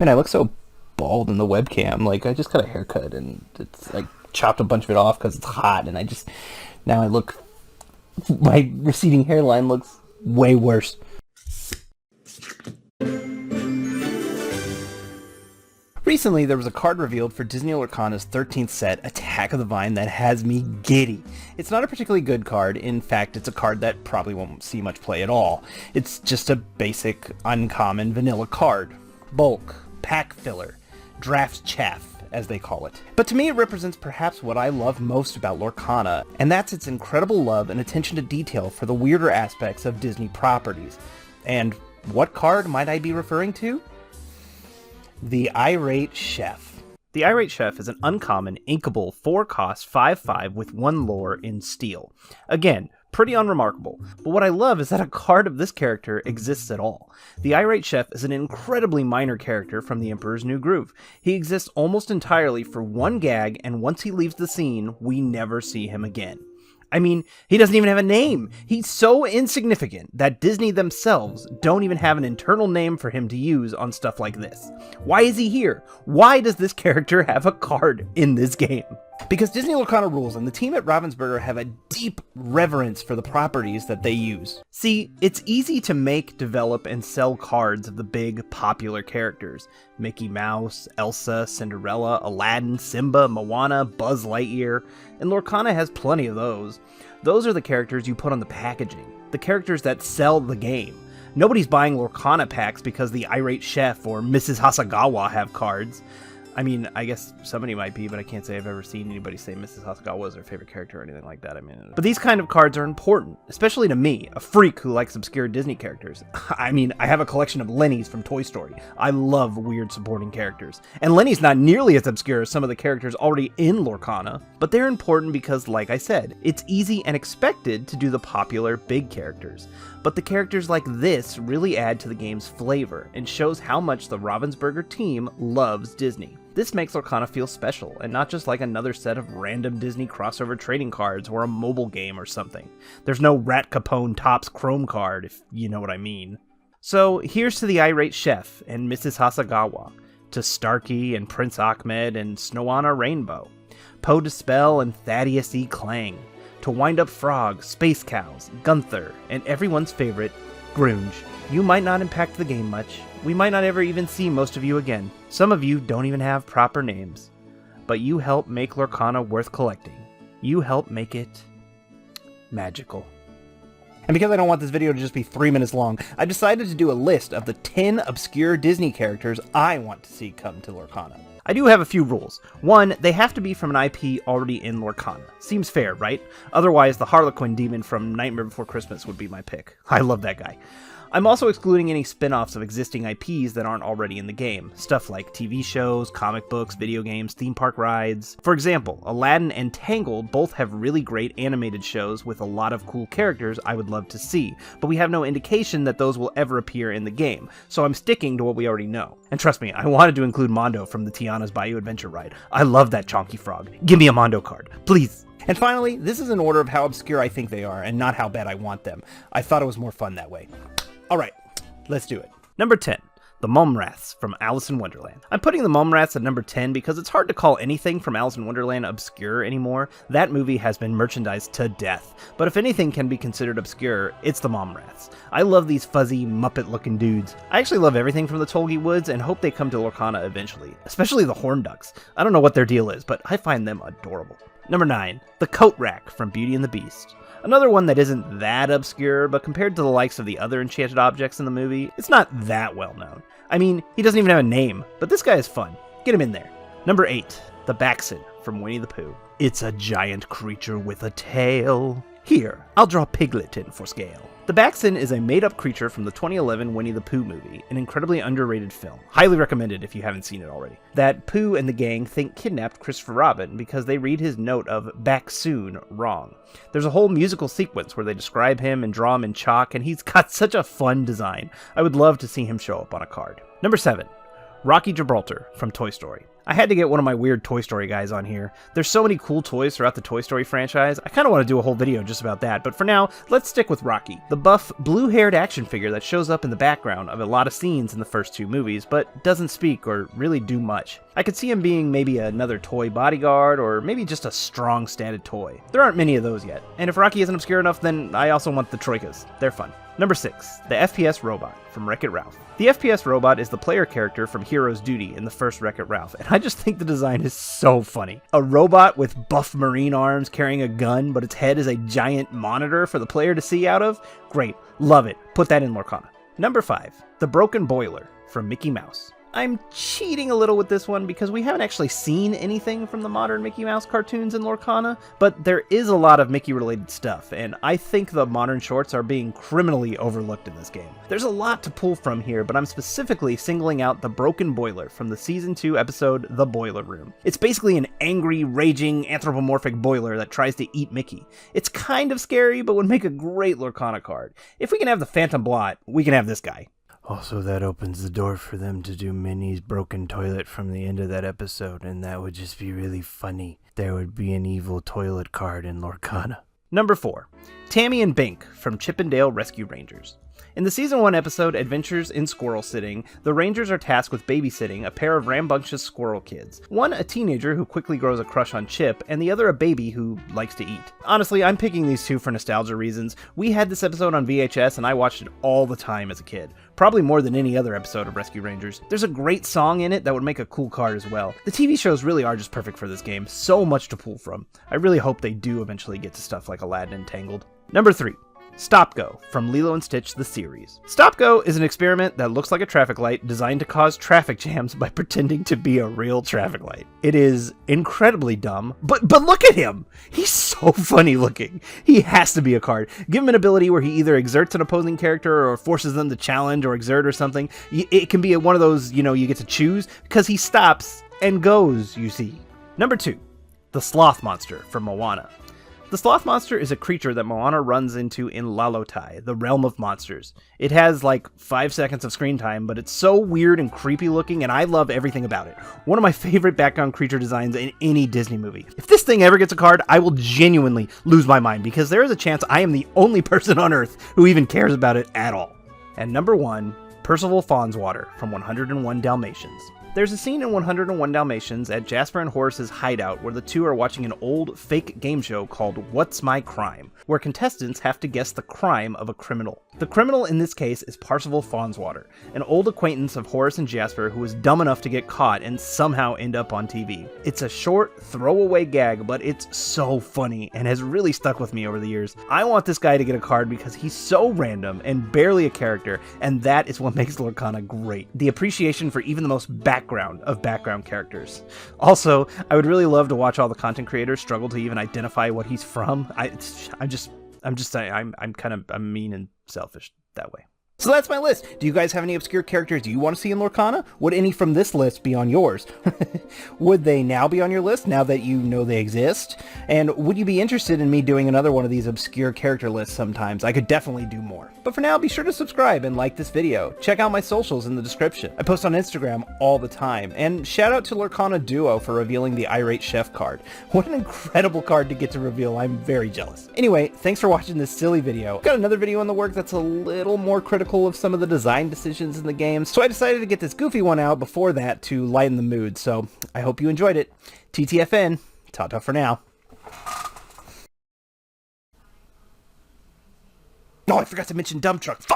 Man, I look so bald in the webcam. Like, I just got a haircut and it's like chopped a bunch of it off because it's hot. And now I look, my receding hairline looks way worse. Recently, there was a card revealed for Disney Lorcana's 13th set, Attack of the Vine, that has me giddy. It's not a particularly good card. In fact, it's a card that probably won't see much play at all. It's just a basic, uncommon, vanilla card. Bulk, pack filler, draft chaff, as they call it. But to me, it represents perhaps what I love most about Lorcana, and that's its incredible love and attention to detail for the weirder aspects of Disney properties. And what card might I be referring to? The Irate Chef. The Irate Chef is an uncommon, inkable, 4-cost, 5/5 with 1 lore in steel. Again, pretty unremarkable, but what I love is that a card of this character exists at all. The Irate Chef is an incredibly minor character from the Emperor's New Groove. He exists almost entirely for one gag, and once he leaves the scene, we never see him again. I mean, he doesn't even have a name. He's so insignificant that Disney themselves don't even have an internal name for him to use on stuff like this. Why is he here? Why does this character have a card in this game? Because Disney Lorcana rules, and the team at Ravensburger have a deep reverence for the properties that they use. See, it's easy to make, develop, and sell cards of the big, popular characters. Mickey Mouse, Elsa, Cinderella, Aladdin, Simba, Moana, Buzz Lightyear, and Lorcana has plenty of those. Those are the characters you put on the packaging, the characters that sell the game. Nobody's buying Lorcana packs because the Irate Chef or Mrs. Hasagawa have cards. I mean, I guess somebody might be, but I can't say I've ever seen anybody say Mrs. Hasagawa is their favorite character or anything like that. But these kind of cards are important, especially to me, a freak who likes obscure Disney characters. I mean, I have a collection of Lennies from Toy Story. I love weird supporting characters. And Lenny's not nearly as obscure as some of the characters already in Lorcana, but they're important because, like I said, it's easy and expected to do the popular big characters. But the characters like this really add to the game's flavor and shows how much the Ravensburger team loves Disney. This makes Lorcana feel special, and not just like another set of random Disney crossover trading cards or a mobile game or something. There's no Rat Capone Topps Chrome card, if you know what I mean. So here's to the Irate Chef and Mrs. Hasagawa, to Starkey and Prince Ahmed and Snowana Rainbow, Poe Dispel and Thaddeus E. Clang, to Wind Up Frog, Space Cows, Gunther, and everyone's favorite, Grunge. You might not impact the game much. We might not ever even see most of you again. Some of you don't even have proper names. But you help make Lorcana worth collecting. You help make it magical. And because I don't want this video to just be 3 minutes long, I decided to do a list of the 10 obscure Disney characters I want to see come to Lorcana. I do have a few rules. One, they have to be from an IP already in Lorcana. Seems fair, right? Otherwise, the Harlequin demon from Nightmare Before Christmas would be my pick. I love that guy. I'm also excluding any spin-offs of existing IPs that aren't already in the game. Stuff like TV shows, comic books, video games, theme park rides. For example, Aladdin and Tangled both have really great animated shows with a lot of cool characters I would love to see, but we have no indication that those will ever appear in the game, so I'm sticking to what we already know. And trust me, I wanted to include Mondo from the Tiana's Bayou Adventure ride. I love that chonky frog. Give me a Mondo card, please. And finally, this is in order of how obscure I think they are and not how bad I want them. I thought it was more fun that way. Alright, let's do it. Number 10, the Mumraths from Alice in Wonderland. I'm putting the Mumraths at number 10 because it's hard to call anything from Alice in Wonderland obscure anymore. That movie has been merchandised to death, but if anything can be considered obscure, it's the Mumraths. I love these fuzzy, Muppet-looking dudes. I actually love everything from the Tolgi Woods and hope they come to Lorcana eventually, especially the Horn Ducks. I don't know what their deal is, but I find them adorable. Number 9, the Coat Rack from Beauty and the Beast. Another one that isn't that obscure, but compared to the likes of the other enchanted objects in the movie, it's not that well known. I mean, he doesn't even have a name, but this guy is fun. Get him in there. Number 8, the Baxen from Winnie the Pooh. It's a giant creature with a tail. Here, I'll draw Piglet in for scale. The Baxen is a made-up creature from the 2011 Winnie the Pooh movie, an incredibly underrated film. Highly recommended if you haven't seen it already. That Pooh and the gang think kidnapped Christopher Robin because they read his note of "back soon" wrong. There's a whole musical sequence where they describe him and draw him in chalk, and he's got such a fun design. I would love to see him show up on a card. Number 7, Rocky Gibraltar from Toy Story. I had to get one of my weird Toy Story guys on here. There's so many cool toys throughout the Toy Story franchise, I kind of want to do a whole video just about that, but for now, let's stick with Rocky, the buff, blue-haired action figure that shows up in the background of a lot of scenes in the first two movies, but doesn't speak or really do much. I could see him being maybe another toy bodyguard, or maybe just a strong standard toy. There aren't many of those yet, and if Rocky isn't obscure enough, then I also want the Troikas. They're fun. Number 6, the FPS Robot from Wreck-It Ralph. The FPS Robot is the player character from Hero's Duty in the first Wreck-It Ralph, and I just think the design is so funny. A robot with buff marine arms carrying a gun, but its head is a giant monitor for the player to see out of? Great. Love it. Put that in Lorcana. Number 5, the Broken Boiler from Mickey Mouse. I'm cheating a little with this one because we haven't actually seen anything from the modern Mickey Mouse cartoons in Lorcana, but there is a lot of Mickey-related stuff, and I think the modern shorts are being criminally overlooked in this game. There's a lot to pull from here, but I'm specifically singling out the Broken Boiler from the Season 2 episode The Boiler Room. It's basically an angry, raging, anthropomorphic boiler that tries to eat Mickey. It's kind of scary, but would make a great Lorcana card. If we can have the Phantom Blot, we can have this guy. Also, that opens the door for them to do Minnie's broken toilet from the end of that episode, and that would just be really funny. There would be an evil toilet card in Lorcana. Number 4, Tammy and Bink from Chip 'n Dale Rescue Rangers. In the Season 1 episode, Adventures in Squirrel Sitting, the Rangers are tasked with babysitting a pair of rambunctious squirrel kids. One a teenager who quickly grows a crush on Chip, and the other a baby who likes to eat. Honestly, I'm picking these two for nostalgia reasons. We had this episode on VHS, and I watched it all the time as a kid. Probably more than any other episode of Rescue Rangers. There's a great song in it that would make a cool card as well. The TV shows really are just perfect for this game. So much to pull from. I really hope they do eventually get to stuff like Aladdin and Tangled. Number 3. Stop Go from Lilo and Stitch the series. Stop Go is an experiment that looks like a traffic light designed to cause traffic jams by pretending to be a real traffic light. It is incredibly dumb, but look at him! He's so funny looking. He has to be a card. Give him an ability where he either exerts an opposing character or forces them to challenge or exert or something. It can be one of those, you get to choose, because he stops and goes, you see. Number 2, the Sloth Monster from Moana. The Sloth Monster is a creature that Moana runs into in Lalotai, the realm of monsters. It has like 5 seconds of screen time, but it's so weird and creepy looking, and I love everything about it. One of my favorite background creature designs in any Disney movie. If this thing ever gets a card, I will genuinely lose my mind, because there is a chance I am the only person on Earth who even cares about it at all. And number 1, Percival Fawnswater from 101 Dalmatians. There's a scene in 101 Dalmatians at Jasper and Horace's hideout where the two are watching an old fake game show called What's My Crime, where contestants have to guess the crime of a criminal. The criminal in this case is Percival Fawnswater, an old acquaintance of Horace and Jasper who was dumb enough to get caught and somehow end up on TV. It's a short, throwaway gag, but it's so funny and has really stuck with me over the years. I want this guy to get a card because he's so random and barely a character, and that is what makes Lorcana great. The appreciation for even the most background of background characters. Also, I would really love to watch all the content creators struggle to even identify what he's from. I'm mean and selfish that way. So that's my list. Do you guys have any obscure characters you want to see in Lorcana? Would any from this list be on yours? Would they now be on your list now that you know they exist? And would you be interested in me doing another one of these obscure character lists sometimes? I could definitely do more. But for now, be sure to subscribe and like this video. Check out my socials in the description. I post on Instagram all the time. And shout out to Lorcana Duo for revealing the Irate Chef card. What an incredible card to get to reveal. I'm very jealous. Anyway, thanks for watching this silly video. Got another video in the works that's a little more critical of some of the design decisions in the game, so I decided to get this goofy one out before that to lighten the mood, so I hope you enjoyed it. TTFN, ta-ta for now. Oh, I forgot to mention dump truck. Fuck!